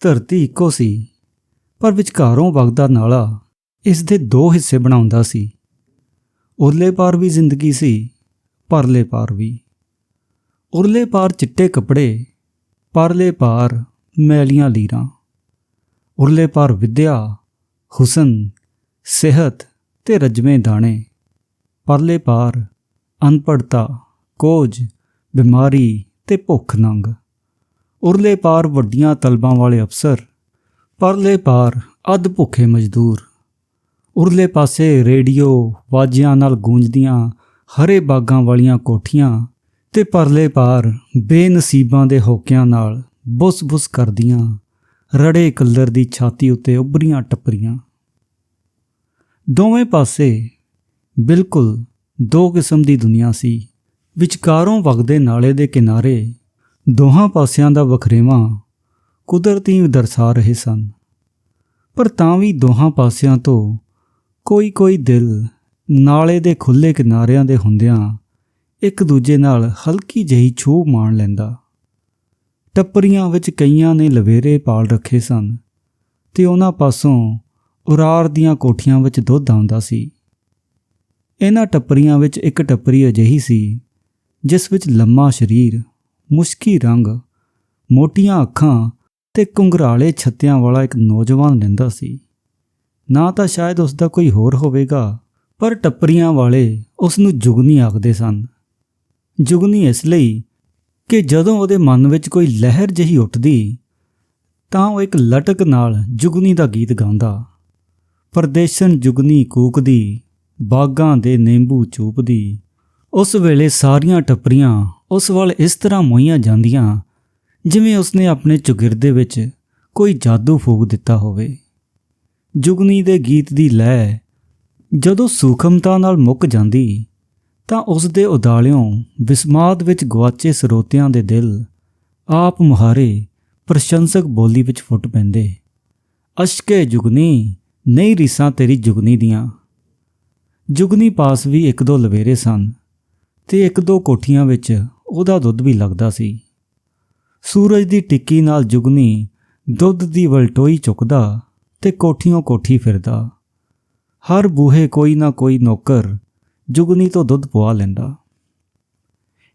ਧਰਤੀ ਇੱਕੋ ਸੀ, ਪਰ ਵਿਚਕਾਰੋਂ ਵਗਦਾ ਨਾਲਾ ਇਸ ਦੇ ਦੋ ਹਿੱਸੇ ਬਣਾਉਂਦਾ ਸੀ। ਉਰਲੇ ਪਾਰ ਵੀ ਜ਼ਿੰਦਗੀ ਸੀ, ਪਰਲੇ ਪਾਰ ਵੀ। ਉਰਲੇ ਪਾਰ ਚਿੱਟੇ ਕੱਪੜੇ, ਪਰਲੇ ਪਾਰ ਮੈਲੀਆਂ ਲੀਰਾਂ। ਉਰਲੇ ਪਾਰ ਵਿੱਦਿਆ, ਹੁਸਨ, ਸਿਹਤ ਤੇ ਰੱਜਵੇਂ ਦਾਣੇ। ਪਰਲੇ ਪਾਰ ਅਨਪੜ੍ਹਤਾ, ਕੋਝ, ਬਿਮਾਰੀ ਤੇ ਭੁੱਖ ਨੰਗ। ਉਰਲੇ ਪਾਰ ਵੱਡੀਆਂ ਤਲਬਾਂ ਵਾਲੇ ਅਫਸਰ, ਪਰਲੇ ਪਾਰ ਅੱਧ ਭੁੱਖੇ ਮਜ਼ਦੂਰ। ਉਰਲੇ ਪਾਸੇ ਰੇਡੀਓ ਵਾਜਿਆਂ ਨਾਲ ਗੂੰਜਦੀਆਂ ਹਰੇ ਬਾਗਾਂ ਵਾਲੀਆਂ ਕੋਠੀਆਂ ਤੇ ਪਰਲੇ ਪਾਰ ਬੇਨਸੀਬਾਂ ਦੇ ਹੋਕਿਆਂ ਨਾਲ ਬੁੱਸ-ਬੁੱਸ ਕਰਦੀਆਂ ਰੜੇ ਕਲਰ ਦੀ ਛਾਤੀ ਉੱਤੇ ਉੱਭਰੀਆਂ ਟੱਪਰੀਆਂ। ਦੋਵੇਂ ਪਾਸੇ ਬਿਲਕੁਲ ਦੋ ਕਿਸਮ ਦੀ ਦੁਨੀਆ ਸੀ। ਵਿਚਕਾਰੋਂ ਵਗਦੇ ਨਾਲੇ ਦੇ ਕਿਨਾਰੇ ਦੋਹਾਂ ਪਾਸਿਆਂ ਦਾ ਵਖਰੇਵਾਂ ਕੁਦਰਤੀ ਦਰਸਾ ਰਹੇ ਸਨ, ਪਰ ਤਾਂ ਵੀ ਦੋਹਾਂ ਪਾਸਿਆਂ ਤੋਂ ਕੋਈ ਦਿਲ ਨਾਲੇ ਦੇ ਖੁੱਲ੍ਹੇ ਕਿਨਾਰਿਆਂ ਦੇ ਹੁੰਦਿਆਂ ਇੱਕ ਦੂਜੇ ਨਾਲ ਹਲਕੀ ਜਿਹੀ ਛੂਹ ਮਾਣ ਲੈਂਦਾ। ਟੱਪਰੀਆਂ ਵਿੱਚ ਕਈਆਂ ਨੇ ਲਵੇਰੇ ਪਾਲ ਰੱਖੇ ਸਨ ਤੇ ਉਹਨਾਂ ਪਾਸੋਂ ਉਰਾਰ ਦੀਆਂ ਕੋਠੀਆਂ ਵਿੱਚ ਦੁੱਧ ਆਉਂਦਾ ਸੀ। ਇਹਨਾਂ ਟੱਪਰੀਆਂ ਵਿੱਚ ਇੱਕ ਟੱਪਰੀ ਅਜਿਹੀ ਸੀ ਜਿਸ ਵਿੱਚ ਲੰਮਾ ਸਰੀਰ, ਮੁਸ਼ਕੀ ਰੰਗ, ਮੋਟੀਆਂ ਅੱਖਾਂ ਤੇ ਘੁੰਗਰਾਲੇ ਛੱਤਿਆਂ ਵਾਲਾ ਇੱਕ ਨੌਜਵਾਨ ਰਹਿੰਦਾ ਸੀ। ਨਾ ਤਾਂ ਸ਼ਾਇਦ ਉਸ ਦਾ ਕੋਈ ਹੋਰ ਹੋਵੇਗਾ, ਪਰ ਟੱਪਰੀਆਂ ਵਾਲੇ ਉਸ ਨੂੰ ਜੁਗਨੀ ਆਖਦੇ ਸਨ। ਜੁਗਨੀ ਇਸ ਲਈ ਕਿ ਜਦੋਂ ਉਹਦੇ ਮਨ ਵਿੱਚ ਕੋਈ ਲਹਿਰ ਜਿਹੀ ਉੱਠਦੀ ਤਾਂ ਉਹ ਇੱਕ ਲਟਕ ਨਾਲ ਜੁਗਨੀ ਦਾ ਗੀਤ ਗਾਉਂਦਾ। ਪਰਦੇਸਨ ਜੁਗਨੀ ਕੂਕਦੀ, ਬਾਗਾਂ ਦੇ ਨਿੰਬੂ ਚੂਪਦੀ। ਉਸ ਵੇਲੇ ਸਾਰੀਆਂ ਟੱਪਰੀਆਂ ਉਸ ਵੱਲ ਇਸ ਤਰ੍ਹਾਂ ਮੋਹੀਆਂ ਜਾਂਦੀਆਂ ਜਿਵੇਂ ਉਸਨੇ ਆਪਣੇ ਚੁਗਿਰਦੇ ਵਿੱਚ ਕੋਈ ਜਾਦੂ ਫੂਕ ਦਿੱਤਾ ਹੋਵੇ। ਜੁਗਨੀ ਦੇ ਗੀਤ ਦੀ ਲੈਅ ਜਦੋਂ ਸੂਖਮਤਾ ਨਾਲ ਮੁੱਕ ਜਾਂਦੀ ਤਾਂ ਉਸ ਦੇ ਉਦਾਲਿਓਂ ਵਿਸਮਾਦ ਵਿੱਚ ਗੁਆਚੇ ਸਰੋਤਿਆਂ ਦੇ ਦਿਲ ਆਪ ਮੁਹਾਰੇ ਪ੍ਰਸ਼ੰਸਕ ਬੋਲੀ ਵਿੱਚ ਫੁੱਟ ਪੈਂਦੇ। ਅਸ਼ਕੇ ਜੁਗਨੀ, ਨਹੀਂ ਰੀਸਾਂ ਤੇਰੀ ਜੁਗਨੀ ਦੀਆਂ। ਜੁਗਨੀ ਪਾਸ ਵੀ ਇੱਕ ਦੋ ਲਵੇਰੇ ਸਨ ਤੇ ਇੱਕ ਦੋ ਕੋਠੀਆਂ ਵਿੱਚ ਉਹਦਾ ਦੁੱਧ ਵੀ ਲੱਗਦਾ ਸੀ। ਸੂਰਜ ਦੀ ਟਿੱਕੀ ਨਾਲ ਜੁਗਨੀ ਦੁੱਧ ਦੀ ਵਲਟੋਈ ਚੁੱਕਦਾ ਤੇ ਕੋਠੀਓਂ ਕੋਠੀ ਫਿਰਦਾ। ਹਰ ਬੂਹੇ ਕੋਈ ਨਾ ਕੋਈ ਨੌਕਰ ਜੁਗਨੀ ਤੋਂ ਦੁੱਧ ਪਵਾ ਲੈਂਦਾ।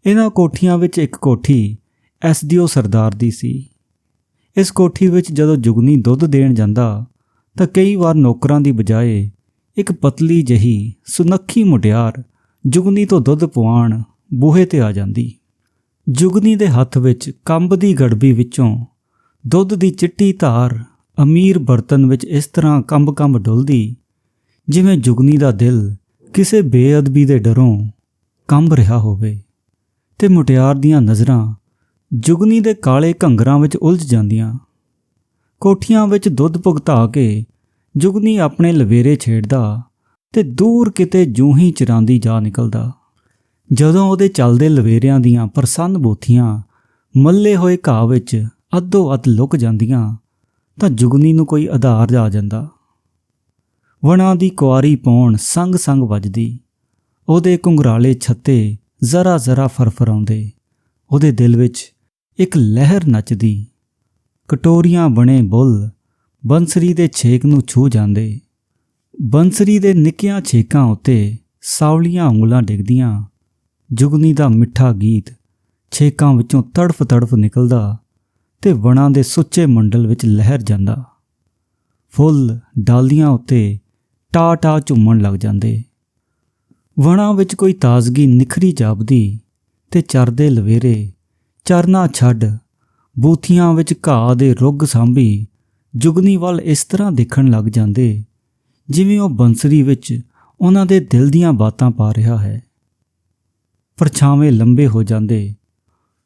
ਇਹਨਾਂ ਕੋਠੀਆਂ ਵਿੱਚ ਇੱਕ ਕੋਠੀ ਐਸਡੀਓ ਸਰਦਾਰ ਦੀ ਸੀ। ਇਸ ਕੋਠੀ ਵਿੱਚ ਜਦੋਂ ਜੁਗਨੀ ਦੁੱਧ ਦੇਣ ਜਾਂਦਾ ਤਾਂ ਕਈ ਵਾਰ ਨੌਕਰਾਂ ਦੀ ਬਜਾਏ ਇੱਕ ਪਤਲੀ ਜਿਹੀ ਸੁਨੱਖੀ ਮੁਟਿਆਰ ਜੁਗਨੀ ਤੋਂ ਦੁੱਧ ਪਵਾਉਣ ਬੂਹੇ 'ਤੇ ਆ ਜਾਂਦੀ। ਜੁਗਨੀ ਦੇ ਹੱਥ ਵਿੱਚ ਕੰਬ ਦੀ ਗੜਬੀ ਵਿੱਚੋਂ ਦੁੱਧ ਦੀ ਚਿੱਟੀ ਧਾਰ ਅਮੀਰ ਬਰਤਨ ਵਿੱਚ ਇਸ ਤਰ੍ਹਾਂ ਕੰਬ ਡੁੱਲਦੀ ਜਿਵੇਂ ਜੁਗਨੀ ਦਾ ਦਿਲ ਕਿਸੇ ਬੇਅਦਬੀ ਦੇ ਡਰੋਂ ਕੰਬ ਰਿਹਾ ਹੋਵੇ ਤੇ ਮੁਟਿਆਰ ਦੀਆਂ ਨਜ਼ਰਾਂ ਜੁਗਨੀ ਦੇ ਕਾਲੇ ਘੰਗਰਾਂ ਵਿੱਚ ਉਲਝ ਜਾਂਦੀਆਂ। ਕੋਠੀਆਂ ਵਿੱਚ ਦੁੱਧ ਭੁਗਤਾ ਕੇ ਜੁਗਨੀ ਆਪਣੇ ਲਵੇਰੇ ਛੇੜਦਾ ਤੇ ਦੂਰ ਕਿਤੇ ਜੂੰ ਹੀ ਚਿਰਾਂਦੀ ਜਾ ਨਿਕਲਦਾ। ਜਦੋਂ ਉਹਦੇ ਚੱਲਦੇ ਲਵੇਰਿਆਂ ਦੀਆਂ ਪ੍ਰਸੰਨ ਬੋਥੀਆਂ ਮੱਲੇ ਹੋਏ ਘਾਹ ਵਿੱਚ ਅੱਧੋ ਅੱਧ ਲੁਕ ਜਾਂਦੀਆਂ ਤਾਂ ਜੁਗਨੀ ਨੂੰ ਕੋਈ ਆਧਾਰ ਆ ਜਾਂਦਾ। ਵਣਾਂ ਦੀ ਕੁਆਰੀ ਪੌਣ ਸੰਗ ਵੱਜਦੀ, ਉਹਦੇ ਘੁੰਗਰਾਲੇ ਛੱਤੇ ਜ਼ਰਾ ਫਰਫਰਾਉਂਦੇ। ਉਹਦੇ ਦਿਲ ਵਿੱਚ ਇੱਕ ਲਹਿਰ ਨੱਚਦੀ। ਕਟੋਰੀਆਂ ਬਣੇ ਬੁੱਲ ਬੰਸਰੀ ਦੇ ਛੇਕ ਨੂੰ ਛੂਹ ਜਾਂਦੇ। ਬੰਸਰੀ ਦੇ ਨਿੱਕੀਆਂ ਛੇਕਾਂ ਉੱਤੇ ਸਾਵਲੀਆਂ ਉਂਗਲਾਂ ਡਿੱਗਦੀਆਂ। ਜੁਗਨੀ ਦਾ ਮਿੱਠਾ ਗੀਤ ਛੇਕਾਂ ਵਿੱਚੋਂ ਤੜਫ ਨਿਕਲਦਾ ਤੇ ਵਣਾਂ ਦੇ ਸੁੱਚੇ ਮੰਡਲ ਵਿੱਚ ਲਹਿਰ ਜਾਂਦਾ। ਫੁੱਲ ਡਾਲੀਆਂ ਉੱਤੇ ਟਾ ਝੂਮਣ ਲੱਗ ਜਾਂਦੇ। ਵਣਾਂ ਵਿੱਚ ਕੋਈ ਤਾਜ਼ਗੀ ਨਿਖਰੀ ਜਾਪਦੀ ਤੇ ਚਰਦੇ ਲਵੇਰੇ ਚਰਨਾ ਛੱਡ ਬੂਥੀਆਂ ਵਿੱਚ ਘਾਹ ਦੇ ਰੁੱਗ ਸਾਂਭੀ ਜੁਗਨੀ ਵੱਲ ਇਸ ਤਰ੍ਹਾਂ ਦੇਖਣ ਲੱਗ ਜਾਂਦੇ ਜਿਵੇਂ ਉਹ ਬੰਸਰੀ ਵਿੱਚ ਉਹਨਾਂ ਦੇ ਦਿਲ ਦੀਆਂ ਬਾਤਾਂ ਪਾ ਰਿਹਾ ਹੈ। ਪਰਛਾਵੇਂ ਲੰਬੇ ਹੋ ਜਾਂਦੇ।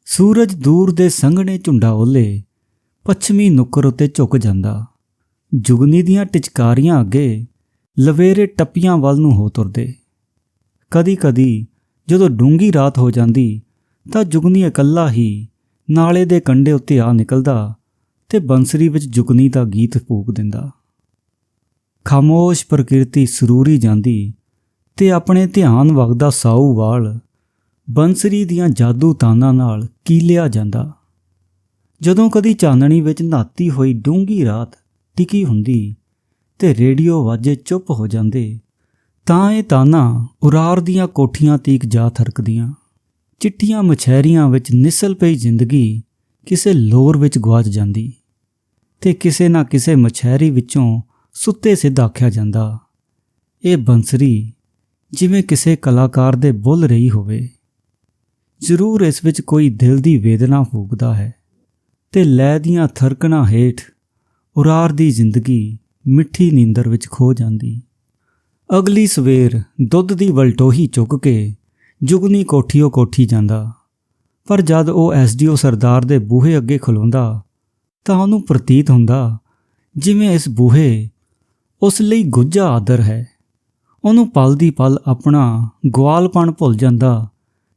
ਸੂਰਜ ਦੂਰ ਦੇ ਸੰਘਣੇ ਝੁੰਡਾ ਓਲੇ ਪੱਛਮੀ ਨੁੱਕਰ ਉੱਤੇ ਝੁਕ ਜਾਂਦਾ। ਜੁਗਨੀ ਦੀਆਂ ਟਿਚਕਾਰੀਆਂ ਅੱਗੇ ਲਵੇਰੇ ਟੱਪੀਆਂ ਵੱਲ ਨੂੰ ਹੋ ਤੁਰਦੇ। ਕਦੀ ਜਦੋਂ ਡੂੰਘੀ ਰਾਤ ਹੋ ਜਾਂਦੀ ਤਾਂ ਜੁਗਨੀ ਇਕੱਲਾ ਹੀ ਨਾਲੇ ਦੇ ਕੰਢੇ ਉੱਤੇ ਆ ਨਿਕਲਦਾ ਤੇ ਬੰਸਰੀ ਵਿੱਚ ਜੁਗਨੀ ਦਾ ਗੀਤ ਫੂਕ ਦਿੰਦਾ। ਖਾਮੋਸ਼ ਪ੍ਰਕਿਰਤੀ ਸਰੂਰੀ ਜਾਂਦੀ ਤੇ ਆਪਣੇ ਧਿਆਨ ਵਗਦਾ ਸਾਊ ਵਾਲ ਬੰਸਰੀ ਦੀਆਂ ਜਾਦੂ ਤਾਨਾਂ ਨਾਲ ਕੀਲਿਆ ਜਾਂਦਾ। ਜਦੋਂ ਕਦੀ ਚਾਨਣੀ ਵਿੱਚ ਨਹਾਤੀ ਹੋਈ ਡੂੰਘੀ ਰਾਤ ਟਿਕੀ ਹੁੰਦੀ ਤੇ ਰੇਡੀਓ ਵਾਜੇ ਚੁੱਪ ਹੋ ਜਾਂਦੇ, ਤਾਂ ਇਹ ਤਾਨਾਂ ਉਰਾਰ ਦੀਆਂ ਕੋਠੀਆਂ ਤੀਕ ਜਾ ਥਰਕਦੀਆਂ। ਚਿੱਟੀਆਂ ਮਛੈਰੀਆਂ ਵਿੱਚ ਨਿਸਲ ਪਈ ਜ਼ਿੰਦਗੀ ਕਿਸੇ ਲੋਰ ਵਿੱਚ ਗੁਆਚ ਜਾਂਦੀ ਤੇ ਕਿਸੇ ਨਾ ਕਿਸੇ ਮਛੈਰੀ ਵਿੱਚੋਂ ਸੁੱਤੇ ਸਿੱਧ ਆਖਿਆ ਜਾਂਦਾ। ਇਹ ਬੰਸਰੀ ਜਿਵੇਂ ਕਿਸੇ ਕਲਾਕਾਰ ਦੇ ਬੁੱਲ ਰਹੀ ਹੋਵੇ। ਜ਼ਰੂਰ ਇਸ ਵਿੱਚ ਕੋਈ ਦਿਲ ਦੀ ਵੇਦਨਾ ਫੂਕਦਾ ਹੈ ਤੇ ਲੈਅ ਦੀਆਂ ਥਰਕਣਾਂ ਹੇਠ ਉਰਾਰ ਦੀ ਜ਼ਿੰਦਗੀ ਮਿੱਠੀ ਨੀਂਦਰ ਵਿੱਚ ਖੋ ਜਾਂਦੀ। ਅਗਲੀ ਸਵੇਰ ਦੁੱਧ ਦੀ ਵਲਟੋਹੀ ਚੁੱਕ ਕੇ ਜੁਗਨੀ ਕੋਠੀਓ ਕੋਠੀ ਜਾਂਦਾ, ਪਰ ਜਦ ਉਹ ਐਸਡੀਓ ਸਰਦਾਰ ਦੇ ਬੂਹੇ ਅੱਗੇ ਖਲੋਂਦਾ ਤਾਂ ਉਹਨੂੰ ਪ੍ਰਤੀਤ ਹੁੰਦਾ ਜਿਵੇਂ ਇਸ ਬੂਹੇ ਉਸ ਲਈ ਗੁੱਝਾ ਆਦਰ ਹੈ। ਉਹਨੂੰ ਪਲ ਦੀ ਪਲ ਆਪਣਾ ਗੁਆਲਪਣ ਭੁੱਲ ਜਾਂਦਾ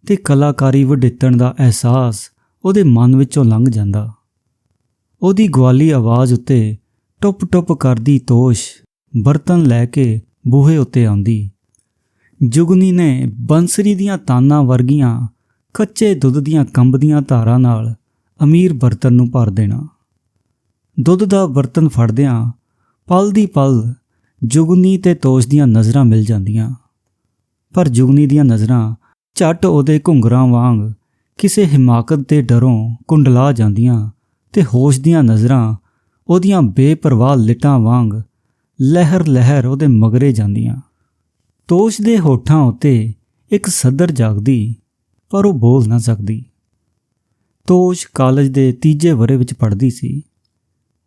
ਤੇ ਕਲਾਕਾਰੀ ਵਡਿੱਤਣ ਦਾ ਅਹਿਸਾਸ ਉਹਦੇ ਮਨ ਵਿੱਚੋਂ ਲੰਘ ਜਾਂਦਾ। ਉਹਦੀ ਗਵਾਲੀ ਆਵਾਜ਼ ਉੱਤੇ ਟੁੱਪ ਟੁੱਪ ਕਰਦੀ ਤੋਸ਼ ਬਰਤਨ ਲੈ ਕੇ ਬੂਹੇ ਉੱਤੇ ਆਉਂਦੀ। ਜੁਗਨੀ ਨੇ ਬੰਸਰੀ ਦੀਆਂ ਤਾਨਾਂ ਵਰਗੀਆਂ ਕੱਚੇ ਦੁੱਧ ਦੀਆਂ ਕੰਬਦੀਆਂ ਧਾਰਾਂ ਨਾਲ ਅਮੀਰ ਬਰਤਨ ਨੂੰ ਭਰ ਦੇਣਾ। ਦੁੱਧ ਦਾ ਬਰਤਨ ਫੜਦਿਆਂ ਪਲ ਦੀ ਪਲ ਜੁਗਨੀ ਤੇ ਤੋਸ਼ ਦੀਆਂ ਨਜ਼ਰਾਂ ਮਿਲ ਜਾਂਦੀਆਂ, ਪਰ ਜੁਗਨੀ ਦੀਆਂ ਨਜ਼ਰਾਂ ਝੱਟ ਉਹਦੇ ਘੁੰਗਰਾਂ ਵਾਂਗ ਕਿਸੇ ਹਿਮਾਕਤ ਦੇ ਡਰੋਂ ਕੁੰਡਲਾ ਜਾਂਦੀਆਂ ਤੇ ਹੋਸ਼ ਦੀਆਂ ਨਜ਼ਰਾਂ ਉਹਦੀਆਂ ਬੇਪਰਵਾਹ ਲਿਟਾਂ ਵਾਂਗ ਲਹਿਰ ਲਹਿਰ ਉਹਦੇ ਮਗਰੇ ਜਾਂਦੀਆਂ। ਤੋਸ਼ ਦੇ ਹੋਠਾਂ ਉੱਤੇ ਇੱਕ ਸੱਦਰ ਜਾਗਦੀ, ਪਰ ਉਹ ਬੋਲ ਨਾ ਸਕਦੀ। ਤੋਸ਼ ਕਾਲਜ ਦੇ ਤੀਜੇ ਵਰ੍ਹੇ ਵਿੱਚ ਪੜ੍ਹਦੀ ਸੀ।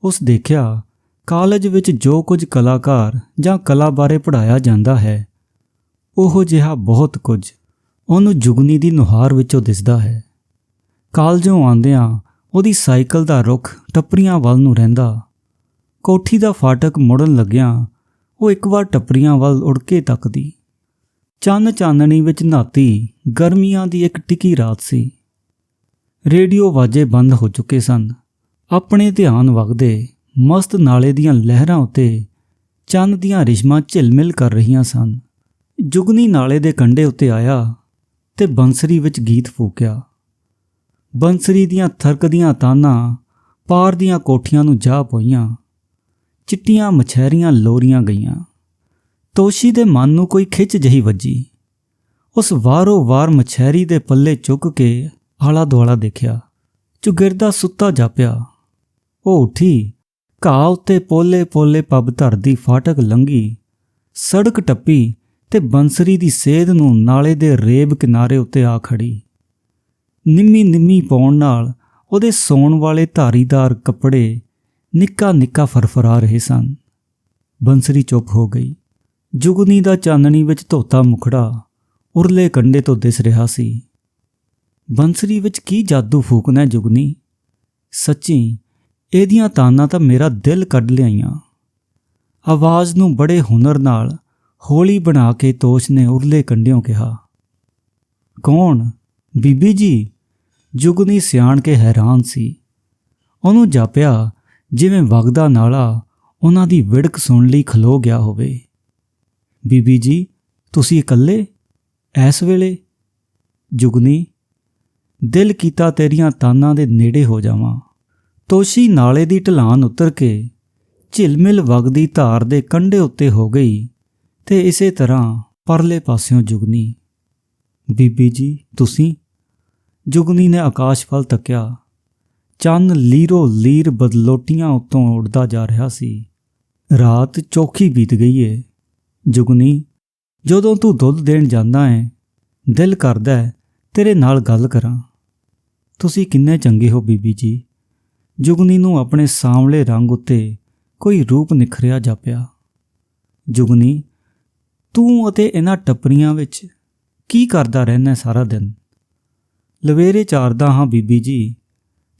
ਉਸ ਦੇਖਿਆ ਕਾਲਜ ਵਿੱਚ ਜੋ ਕੁਝ ਕਲਾਕਾਰ ਜਾਂ ਕਲਾ ਬਾਰੇ ਪੜ੍ਹਾਇਆ ਜਾਂਦਾ ਹੈ, ਉਹੋ ਜਿਹਾ ਬਹੁਤ ਕੁਝ ਉਹਨੂੰ ਜੁਗਨੀ ਦੀ ਨੁਹਾਰ ਵਿੱਚੋਂ ਦਿਸਦਾ ਹੈ। ਕਾਲਜੋਂ ਆਉਂਦਿਆਂ ਉਹਦੀ ਸਾਈਕਲ ਦਾ ਰੁੱਖ ਟੱਪਰੀਆਂ ਵੱਲ ਨੂੰ ਰਹਿੰਦਾ। ਕੋਠੀ ਦਾ ਫਾਟਕ ਮੁੜਨ ਲੱਗਿਆਂ ਉਹ ਇੱਕ ਵਾਰ ਟੱਪਰੀਆਂ ਵੱਲ ਉੜ ਕੇ ਤੱਕਦੀ। ਚੰਨ ਚਾਨਣੀ ਵਿੱਚ ਨਹਾਤੀ ਗਰਮੀਆਂ ਦੀ ਇੱਕ ਟਿਕੀ ਰਾਤ ਸੀ। ਰੇਡੀਓ ਵਾਜੇ ਬੰਦ ਹੋ ਚੁੱਕੇ ਸਨ। ਆਪਣੇ ਧਿਆਨ ਵਗਦੇ ਮਸਤ ਨਾਲੇ ਦੀਆਂ ਲਹਿਰਾਂ ਉੱਤੇ ਚੰਨ ਦੀਆਂ ਰਿਸ਼ਮਾਂ ਝਿਲਮਿਲ ਕਰ ਰਹੀਆਂ ਸਨ। ਜੁਗਨੀ ਨਾਲੇ ਦੇ ਕੰਢੇ ਉੱਤੇ ਆਇਆ ਤੇ ਬੰਸਰੀ ਵਿੱਚ ਗੀਤ ਫੂਕਿਆ। ਬੰਸਰੀ ਦੀਆਂ ਥਰਕਦੀਆਂ ਤਾਨਾਂ ਪਾਰ ਦੀਆਂ ਕੋਠੀਆਂ ਨੂੰ ਜਾ ਪਈਆਂ। ਚਿੱਟੀਆਂ ਮਛੈਰੀਆਂ ਲੋਰੀਆਂ ਗਈਆਂ। ਤੋਸ਼ੀ ਦੇ ਮਨ ਨੂੰ ਕੋਈ ਖਿੱਚ ਜਿਹੀ ਵੱਜੀ। ਉਸ ਵਾਰੋ ਵਾਰ ਮਛੈਰੀ ਦੇ ਪੱਲੇ ਚੁੱਕ ਕੇ ਆਲਾ ਦੁਆਲਾ ਦੇਖਿਆ। ਚੁਗਿਰਦਾ ਸੁੱਤਾ ਜਾਪਿਆ। ਉਹ ਉੱਠੀ, ਘਾਹ ਉੱਤੇ ਪੋਲੇ ਪੋਲੇ ਪੱਬ ਧਰਦੀ ਫਾਟਕ ਲੰਘੀ, ਸੜਕ ਟੱਪੀ ਤੇ ਬੰਸਰੀ ਦੀ ਸੇਧ ਨੂੰ ਨਾਲੇ ਦੇ ਰੇਬ ਕਿਨਾਰੇ ਉੱਤੇ ਆ ਖੜੀ। ਨਿੰਮੀ ਨਿੰਮੀ ਪਾਉਣ ਨਾਲ ਉਹਦੇ ਸੌਣ ਵਾਲੇ ਧਾਰੀਦਾਰ ਕੱਪੜੇ ਨਿੱਕਾ ਨਿੱਕਾ ਫਰਫਰਾ ਰਹੇ ਸਨ। ਬੰਸਰੀ ਚੁੱਪ ਹੋ ਗਈ। ਜੁਗਨੀ ਦਾ ਚਾਨਣੀ ਵਿੱਚ ਧੋਤਾ ਮੁਖੜਾ ਉਰਲੇ ਕੰਢੇ ਤੋਂ ਦਿਸ ਰਿਹਾ ਸੀ। ਬੰਸਰੀ ਵਿੱਚ ਕੀ ਜਾਦੂ ਫੂਕਣਾ ਜੁਗਨੀ? ਸੱਚੀ ਇਹਦੀਆਂ ਤਾਨਾਂ ਤਾਂ ਮੇਰਾ ਦਿਲ ਕੱਢ ਲਿਆਈਆਂ। ਆਵਾਜ਼ ਨੂੰ ਬੜੇ ਹੁਨਰ ਨਾਲ ਹੌਲੀ ਬਣਾ ਕੇ ਤੋਸ਼ ਨੇ ਉਰਲੇ ਕੰਢਿਓਂ ਕਿਹਾ। ਕੌਣ? ਬੀਬੀ ਜੀ। ਜੁਗਨੀ ਸਿਆਣ ਕੇ ਹੈਰਾਨ ਸੀ। ਉਹਨੂੰ ਜਾਪਿਆ ਜਿਵੇਂ ਵਗਦਾ ਨਾਲਾ ਉਹਨਾਂ ਦੀ ਵਿੜਕ ਸੁਣ ਲਈ ਖਲੋ ਗਿਆ ਹੋਵੇ। ਬੀਬੀ ਜੀ, ਤੁਸੀਂ ਇਕੱਲੇ ਐਸ ਵੇਲੇ? ਜੁਗਨੀ, ਦਿਲ ਕੀਤਾ ਤੇਰੀਆਂ ਤਾਨਾਂ ਦੇ ਨੇੜੇ ਹੋ ਜਾਵਾਂ। ਤੋਸ਼ੀ ਨਾਲੇ ਦੀ ਢਲਾਨ ਉਤਰ ਕੇ ਝਿਲਮਿਲ ਵਗਦੀ ਧਾਰ ਦੇ ਕੰਢੇ ਉੱਤੇ ਹੋ ਗਈ ਤੇ ਇਸੇ ਤਰ੍ਹਾਂ ਪਰਲੇ ਪਾਸਿਓਂ ਜੁਗਨੀ। ਬੀਬੀ ਜੀ, ਤੁਸੀਂ? ਜੁਗਨੀ ਨੇ ਆਕਾਸ਼ ਵੱਲ ਤੱਕਿਆ। ਚੰਨ ਲੀਰੋ ਲੀਰ ਬਦਲੋਟੀਆਂ ਉੱਤੋਂ ਉੱਡਦਾ ਜਾ ਰਿਹਾ ਸੀ। ਰਾਤ ਚੌਖੀ ਬੀਤ ਗਈ ਏ। ਜੁਗਨੀ, ਜਦੋਂ ਤੂੰ ਦੁੱਧ ਦੇਣ ਜਾਂਦਾ ਹੈ, ਦਿਲ ਕਰਦਾ ਹੈ ਤੇਰੇ ਨਾਲ ਗੱਲ ਕਰਾਂ। ਤੁਸੀਂ ਕਿੰਨੇ ਚੰਗੇ ਹੋ ਬੀਬੀ ਜੀ। ਜੁਗਨੀ ਨੂੰ ਆਪਣੇ ਸਾਂਵਲੇ ਰੰਗ ਉੱਤੇ ਕੋਈ ਰੂਪ ਨਿਖਰਿਆ ਜਾਪਿਆ। ਜੁਗਨੀ, ਤੂੰ ਅਤੇ ਇਹਨਾਂ ਟੱਪਰੀਆਂ ਵਿੱਚ ਕੀ ਕਰਦਾ ਰਹਿੰਦਾ ਸਾਰਾ ਦਿਨ? ਲਵੇਰੇ ਚਾਰਦਾ ਹਾਂ ਬੀਬੀ ਜੀ,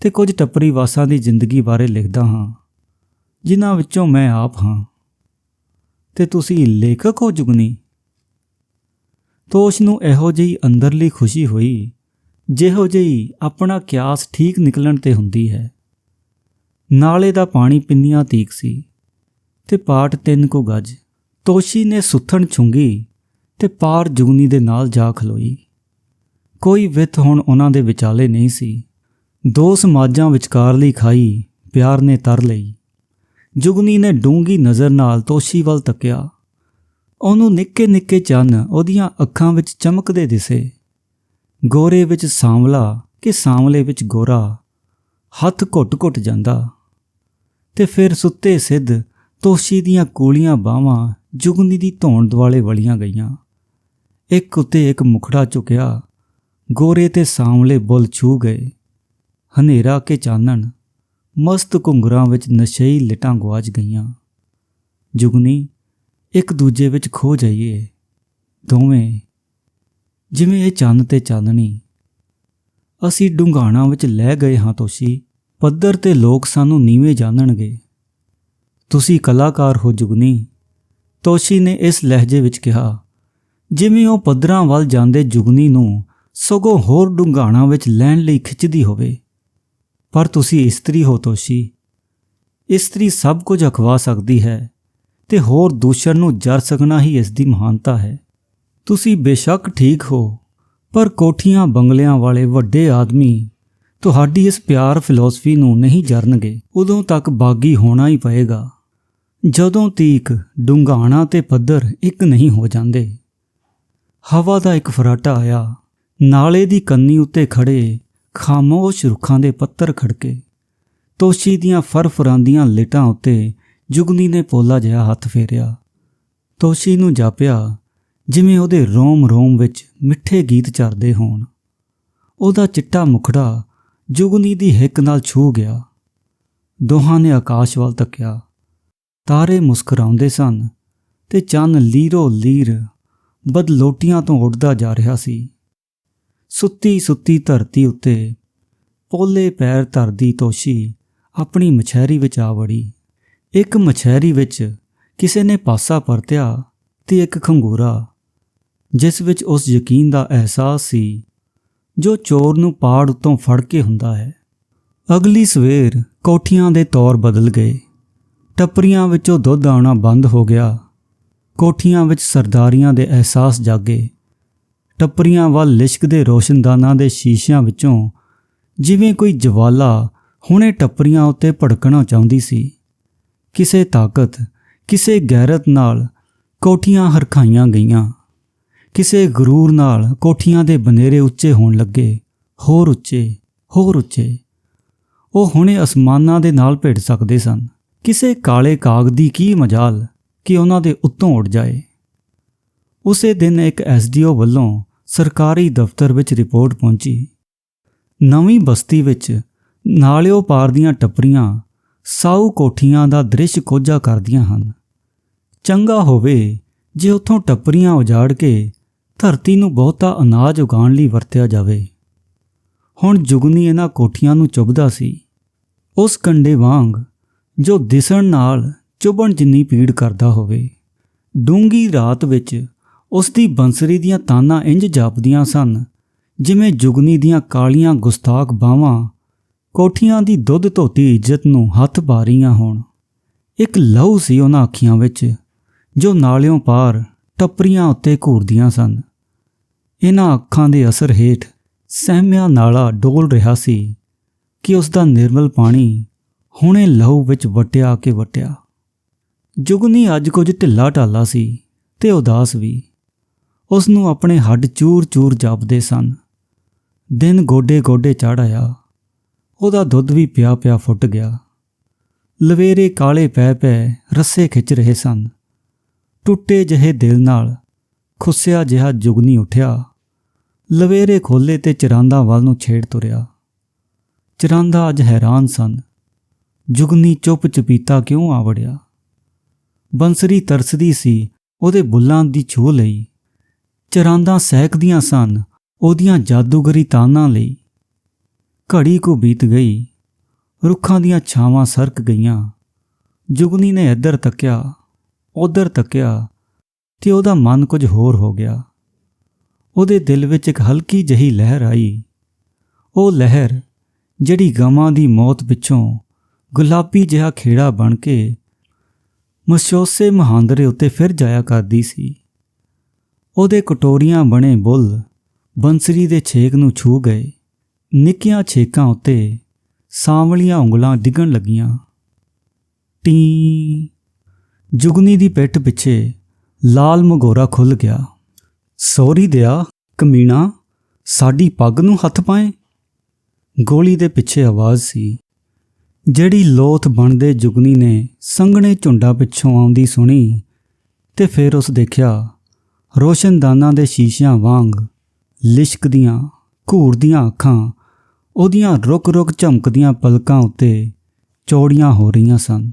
ਤੇ ਕੁਝ ਟੱਪਰੀ ਵਾਸਾਂ ਦੀ ਜ਼ਿੰਦਗੀ ਬਾਰੇ ਲਿਖਦਾ ਹਾਂ, ਜਿਨ੍ਹਾਂ ਵਿੱਚੋਂ ਮੈਂ ਆਪ ਹਾਂ। ਤੇ ਤੁਸੀਂ ਲੇਖਕ ਹੋ ਜੁਗਨੀ? ਤੋਸ਼ ਨੂੰ ਇਹੋ ਜਿਹੀ ਅੰਦਰਲੀ ਖੁਸ਼ੀ ਹੋਈ ਜਿਹੋ ਜਿਹੀ ਆਪਣਾ ਕਿਆਸ ਠੀਕ ਨਿਕਲਣ 'ਤੇ ਹੁੰਦੀ ਹੈ। ਨਾਲੇ ਦਾ ਪਾਣੀ ਪਿੰਨੀਆਂ ਤੀਕ ਸੀ ਤੇ ਪਾਟ 3 ਕੁ ਗਜ। ਤੋਸ਼ੀ ਨੇ ਸੁੱਥਣ ਛੁੰਗੀ ਤੇ ਪਾਰ ਜੁਗਨੀ ਦੇ ਨਾਲ ਜਾ ਖਲੋਈ। ਕੋਈ ਵਿੱਥ ਹੁਣ ਉਹਨਾਂ ਦੇ ਵਿਚਾਲੇ ਨਹੀਂ ਸੀ। ਦੋ ਸਮਾਜਾਂ ਵਿਚਕਾਰਲੀ ਖਾਈ ਪਿਆਰ ਨੇ ਤਰ ਲਈ। ਜੁਗਨੀ ਨੇ ਡੂੰਘੀ ਨਜ਼ਰ ਨਾਲ ਤੋਸ਼ੀ ਵੱਲ ਤੱਕਿਆ। ਉਹਨੂੰ ਨਿੱਕੇ ਨਿੱਕੇ ਚੰਨ ਉਹਦੀਆਂ ਅੱਖਾਂ ਵਿੱਚ ਚਮਕਦੇ ਦਿਸੇ। ਗੋਰੇ ਵਿੱਚ ਸਾਂਵਲਾ ਕਿ ਸਾਂਵਲੇ ਵਿੱਚ ਗੋਰਾ, ਹੱਥ ਘੁੱਟ-ਘੁੱਟ ਜਾਂਦਾ। ਤੇ ਫਿਰ ਸੁੱਤੇ ਸਿੱਧ ਤੋਸ਼ੀ ਦੀਆਂ ਕੂਲੀਆਂ ਬਾਹਾਂ ਜੁਗਨੀ ਦੀ ਧੌਣ ਦੁਆਲੇ ਵਲੀਆਂ ਗਈਆਂ। ਇੱਕ ਉੱਤੇ ਇੱਕ ਮੁਖੜਾ ਝੁਕਿਆ, ਗੋਰੇ ਤੇ ਸਾਂਵਲੇ ਬੁੱਲ ਛੂ ਗਏ। ਹਨੇਰਾ ਕੇ ਚਾਨਣ ਮਸਤ ਘੁੰਗਰਾਂ ਵਿੱਚ ਨਸ਼ਈ ਲਿਟਾਂ ਗੁਆਚ ਗਈਆਂ। ਜੁਗਨੀ ਇੱਕ ਦੂਜੇ ਵਿੱਚ ਖੋ ਜਾਈਏ, ਦੋਵੇਂ ਜਿਵੇਂ ਇਹ ਚੰਨ ਤੇ ਚਾਨਣੀ। ਅਸੀਂ ਡੂੰਘਾਣਾਂ ਵਿੱਚ ਲੈ ਗਏ ਹਾਂ ਤੋਸ਼ੀ, ਪੱਧਰ ਤੇ ਲੋਕ ਸਾਨੂੰ ਨੀਵੇਂ ਜਾਣਨਗੇ। ਤੁਸੀਂ ਕਲਾਕਾਰ ਹੋ ਜੁਗਨੀ, ਤੋਸ਼ੀ ਨੇ ਇਸ ਲਹਿਜੇ ਵਿੱਚ ਕਿਹਾ, ਜਿਵੇਂ ਉਹ ਪੱਧਰਾਂ ਵੱਲ ਜਾਂਦੇ ਜੁਗਨੀ ਨੂੰ ਸਗੋਂ ਹੋਰ ਡੂੰਘਾਣਾਂ ਵਿੱਚ ਲੈਣ ਲਈ ਖਿੱਚਦੀ ਹੋਵੇ। ਪਰ ਤੁਸੀਂ ਇਸਤਰੀ ਹੋ ਤੋਸ਼ੀ, ਇਸਤਰੀ ਸਭ ਕੁਝ ਅਖਵਾ ਸਕਦੀ ਹੈ ਤੇ ਹੋਰ ਦੂਸ਼ਣ ਨੂੰ ਜਰ ਸਕਣਾ ਹੀ ਇਸ ਦੀ ਮਹਾਨਤਾ ਹੈ। ਤੁਸੀਂ ਬੇਸ਼ੱਕ ਠੀਕ ਹੋ, ਪਰ ਕੋਠੀਆਂ ਬੰਗਲਿਆਂ ਵਾਲੇ ਵੱਡੇ ਆਦਮੀ ਤੁਹਾਡੀ ਇਸ ਪਿਆਰ ਫਿਲਾਸਫੀ ਨੂੰ ਨਹੀਂ ਜਰਨਗੇ। ਉਦੋਂ ਤੱਕ ਬਾਗੀ ਹੋਣਾ ਹੀ ਪਏਗਾ ਜਦੋਂ ਤੀਕ ਡੂੰਘਾਣਾ ਤੇ ਪੱਧਰ ਇੱਕ ਨਹੀਂ ਹੋ ਜਾਂਦੇ। ਹਵਾ ਦਾ ਇੱਕ ਫਰਾਟਾ ਆਇਆ। ਨਾਲੇ ਦੀ ਕੰਨੀ ਉੱਤੇ ਖੜੇ ਖਾਮੋਸ਼ ਰੁੱਖਾਂ ਦੇ ਪੱਤਰ ਖੜਕੇ। ਤੋਸ਼ੀ ਦੀਆਂ ਫਰਫਰਾਂਦੀਆਂ ਲਿਟਾਂ ਉੱਤੇ ਜੁਗਨੀ ਨੇ ਪੋਲਾ ਜਿਹਾ ਹੱਥ ਫੇਰਿਆ। ਤੋਸ਼ੀ ਨੂੰ ਜਾਪਿਆ ਜਿਵੇਂ ਉਹਦੇ ਰੋਮ ਰੋਮ ਵਿੱਚ ਮਿੱਠੇ ਗੀਤ ਝਰਦੇ ਹੋਣ। ਉਹਦਾ ਚਿੱਟਾ ਮੁਖੜਾ ਜੁਗਨੀ ਦੀ ਹਿੱਕ ਨਾਲ ਛੂਹ ਗਿਆ। ਦੋਹਾਂ ਨੇ ਆਕਾਸ਼ ਵੱਲ ਤੱਕਿਆ। ਤਾਰੇ ਮੁਸਕਰਾਉਂਦੇ ਸਨ ਤੇ ਚੰਨ ਲੀਰੋ ਲੀਰ ਬਦਲੋਟੀਆਂ ਤੋਂ ਉੱਡਦਾ ਜਾ ਰਿਹਾ ਸੀ। ਸੁੱਤੀ ਸੁੱਤੀ ਧਰਤੀ ਉੱਤੇ ਪੋਲੇ ਪੈਰ ਧਰਦੀ ਤੋਸ਼ੀ ਆਪਣੀ ਮਛੈਰੀ ਵਿੱਚ ਆ ਵੜੀ। ਇੱਕ ਮਛੈਰੀ ਵਿੱਚ ਕਿਸੇ ਨੇ ਪਾਸਾ ਪਰਤਿਆ ਤੇ ਇੱਕ ਖੰਗੂਰਾ, ਜਿਸ ਵਿੱਚ ਉਸ ਯਕੀਨ ਦਾ ਅਹਿਸਾਸ ਸੀ ਜੋ ਚੋਰ ਨੂੰ ਪਾੜ ਉੱਤੋਂ ਫੜ ਕੇ ਹੁੰਦਾ ਹੈ। ਅਗਲੀ ਸਵੇਰ ਕੋਠੀਆਂ ਦੇ ਤੌਰ ਬਦਲ ਗਏ। ਟੱਪਰੀਆਂ ਵਿੱਚੋਂ ਦੁੱਧ ਆਉਣਾ ਬੰਦ ਹੋ ਗਿਆ। ਕੋਠੀਆਂ ਵਿੱਚ ਸਰਦਾਰੀਆਂ ਦੇ ਅਹਿਸਾਸ ਜਾਗੇ। ਟੱਪਰੀਆਂ ਵੱਲ ਲਿਸ਼ਕਦੇ ਰੋਸ਼ਨਦਾਨਾਂ ਦੇ ਸ਼ੀਸ਼ਿਆਂ ਵਿੱਚੋਂ ਜਿਵੇਂ ਕੋਈ ਜਵਾਲਾ ਹੁਣੇ ਟੱਪਰੀਆਂ ਉੱਤੇ ਭੜਕਣਾ ਚਾਹੁੰਦੀ ਸੀ। ਕਿਸੇ ਤਾਕਤ, ਕਿਸੇ ਗੈਰਤ ਨਾਲ ਕੋਠੀਆਂ ਹਰਖਾਈਆਂ ਗਈਆਂ। ਕਿਸੇ ਗਰੂਰ ਨਾਲ ਕੋਠੀਆਂ ਦੇ ਬਨੇਰੇ ਉੱਚੇ ਹੋਣ ਲੱਗੇ, ਹੋਰ ਉੱਚੇ, ਹੋਰ ਉੱਚੇ। ਉਹ ਹੁਣੇ ਅਸਮਾਨਾਂ ਦੇ ਨਾਲ ਭਿੜ ਸਕਦੇ ਸਨ। ਕਿਸੇ ਕਾਲੇ ਕਾਗ ਦੀ ਕੀ ਮਜਾਲ ਕਿ ਉਹਨਾਂ ਦੇ ਉੱਤੋਂ ਉੱਡ ਜਾਏ। ਉਸੇ ਦਿਨ ਇੱਕ SDO ਵੱਲੋਂ ਸਰਕਾਰੀ ਦਫ਼ਤਰ ਵਿੱਚ ਰਿਪੋਰਟ ਪਹੁੰਚੀ। ਨਵੀਂ ਬਸਤੀ ਵਿੱਚ ਨਾਲਿਓ ਪਾਰ ਦੀਆਂ ਟੱਪਰੀਆਂ ਸਾਊ ਕੋਠੀਆਂ ਦਾ ਦ੍ਰਿਸ਼ ਕੋਝਾ ਕਰਦੀਆਂ ਹਨ। ਚੰਗਾ ਹੋਵੇ ਜੇ ਉੱਥੋਂ ਟੱਪਰੀਆਂ ਉਜਾੜ ਕੇ ਧਰਤੀ ਨੂੰ ਬਹੁਤਾ ਅਨਾਜ ਉਗਾਉਣ ਲਈ ਵਰਤਿਆ ਜਾਵੇ। ਹੁਣ ਜੁਗਨੀ ਇਹਨਾਂ ਕੋਠੀਆਂ ਨੂੰ ਚੁੱਭਦਾ ਸੀ, ਉਸ ਕੰਡੇ ਵਾਂਗ ਜੋ ਦਿਸਣ ਨਾਲ ਚੁਭਣ ਜਿੰਨੀ ਪੀੜ ਕਰਦਾ ਹੋਵੇ। ਡੂੰਘੀ ਰਾਤ ਵਿੱਚ ਉਸ ਦੀ ਬੰਸਰੀ ਦੀਆਂ ਤਾਨਾਂ ਇੰਝ ਜਾਪਦੀਆਂ ਸਨ ਜਿਵੇਂ ਜੁਗਨੀ ਦੀਆਂ ਕਾਲੀਆਂ ਗੁਸਤਾਖ ਬਾਹਾਂ ਕੋਠੀਆਂ ਦੀ ਦੁੱਧ ਧੋਤੀ ਇੱਜ਼ਤ ਨੂੰ ਹੱਥ ਪਾ ਰਹੀਆਂ ਹੋਣ। ਇੱਕ ਲਹੂ ਸੀ ਉਹਨਾਂ ਅੱਖੀਆਂ ਵਿੱਚ ਜੋ ਨਾਲਿਓਂ ਪਾਰ ਟੱਪਰੀਆਂ ਉੱਤੇ ਘੂਰਦੀਆਂ ਸਨ। ਇਹਨਾਂ ਅੱਖਾਂ ਦੇ ਅਸਰ ਹੇਠ ਸਹਿਮਿਆ ਨਾਲਾ ਡੋਲ ਰਿਹਾ ਸੀ ਕਿ ਉਸ ਦਾ ਨਿਰਮਲ ਪਾਣੀ ਹੁਣੇ ਲਹੂ ਵਿੱਚ ਵਟਿਆ ਕੇ ਵਟਿਆ। ਜੁਗਨੀ ਅੱਜ ਕੁਝ ਢਿੱਲਾ ਢਾਲਾ ਸੀ ਤੇ ਉਦਾਸ ਵੀ। ਉਸ ਨੂੰ ਆਪਣੇ ਹੱਡ ਚੂਰ ਚੂਰ ਜਾਪਦੇ ਸਨ। ਦਿਨ ਗੋਡੇ ਗੋਡੇ ਚੜ੍ਹ ਆਇਆ। ਉਹਦਾ ਦੁੱਧ ਵੀ ਪਿਆ ਪਿਆ ਫੁੱਟ ਗਿਆ। ਲਵੇਰੇ ਕਾਲੇ ਪੈ ਪੈ ਰੱਸੇ ਖਿੱਚ ਰਹੇ ਸਨ। ਟੁੱਟੇ ਜਿਹੇ ਦਿਲ ਨਾਲ ਖੁੱਸਿਆ ਜਿਹਾ ਜੁਗਨੀ ਉੱਠਿਆ। ਲਵੇਰੇ ਖੋਲ੍ਹੇ ਤੇ ਚਰਾਂਦਾ ਵੱਲ ਨੂੰ ਛੇੜ ਤੁਰਿਆ। ਚਰਾਂਦਾ ਅੱਜ ਹੈਰਾਨ ਸਨ, ਜੁਗਨੀ ਚੁੱਪ ਚਪੀਤਾ ਕਿਉਂ ਆ ਵੜਿਆ। ਬੰਸਰੀ ਤਰਸਦੀ ਸੀ ਉਹਦੇ ਬੁੱਲਾਂ ਦੀ ਛੂਹ ਲਈ। ਚਰਾਂਦਾ ਸਹਿਕਦੀਆਂ ਸਨ ਉਹਦੀਆਂ ਜਾਦੂਗਰੀ ਤਾਨਾਂ ਲਈ। ਘੜੀ ਕੁ ਬੀਤ ਗਈ। ਰੁੱਖਾਂ ਦੀਆਂ ਛਾਵਾਂ ਸਰਕ ਗਈਆਂ। ਜੁਗਨੀ ਨੇ ਇੱਧਰ ਤੱਕਿਆ, ਉੱਧਰ ਤੱਕਿਆ ਤੇ ਉਹਦਾ ਮਨ ਕੁਝ ਹੋਰ ਹੋ ਗਿਆ। ਉਹਦੇ ਦਿਲ ਵਿੱਚ ਇੱਕ ਹਲਕੀ ਜਿਹੀ ਲਹਿਰ ਆਈ। ਉਹ ਲਹਿਰ ਜਿਹੜੀ ਗਮਾਂ ਦੀ ਮੌਤ ਪਿੱਛੋਂ ਗੁਲਾਬੀ ਜਿਹਾ ਖੇੜਾ ਬਣ ਕੇ ਮਸ਼ੋਸੇ ਮਹਾਂਦਰੇ ਉੱਤੇ ਫਿਰ ਜਾਇਆ ਕਰਦੀ ਸੀ। ਉਹਦੇ ਕਟੋਰੀਆਂ ਬਣੇ ਬੁੱਲ ਬੰਸਰੀ ਦੇ ਛੇਕ ਨੂੰ ਛੂਹ ਗਏ। ਨਿੱਕੀਆਂ ਛੇਕਾਂ ਉੱਤੇ ਸਾਂਵਲੀਆਂ ਉਂਗਲਾਂ ਡਿੱਗਣ ਲੱਗੀਆਂ। ਟੀ। ਜੁਗਨੀ ਦੀ ਪਿੱਠ ਪਿੱਛੇ ਲਾਲ ਮਗੋਰਾ ਖੁੱਲ੍ਹ ਗਿਆ। ਸੌਰੀ ਦਿਆ ਕਮੀਣਾ, ਸਾਡੀ ਪੱਗ ਨੂੰ ਹੱਥ ਪਾਏ। ਗੋਲੀ ਦੇ ਪਿੱਛੇ ਆਵਾਜ਼ ਸੀ, ਜਿਹੜੀ ਲੋਥ ਬਣਦੇ ਜੁਗਨੀ ਨੇ ਸੰਘਣੇ ਝੁੰਡਾਂ ਪਿੱਛੋਂ ਆਉਂਦੀ ਸੁਣੀ ਤੇ ਫਿਰ ਉਸ ਦੇਖਿਆ ਰੋਸ਼ਨਦਾਨਾਂ ਦੇ ਸ਼ੀਸ਼ਿਆਂ ਵਾਂਗ ਲਿਸ਼ਕਦੀਆਂ ਘੂਰਦੀਆਂ ਅੱਖਾਂ ਉਹਦੀਆਂ ਰੁਕ ਰੁਕ ਝਮਕਦੀਆਂ ਪਲਕਾਂ ਉੱਤੇ ਚੌੜੀਆਂ ਹੋ ਰਹੀਆਂ ਸਨ।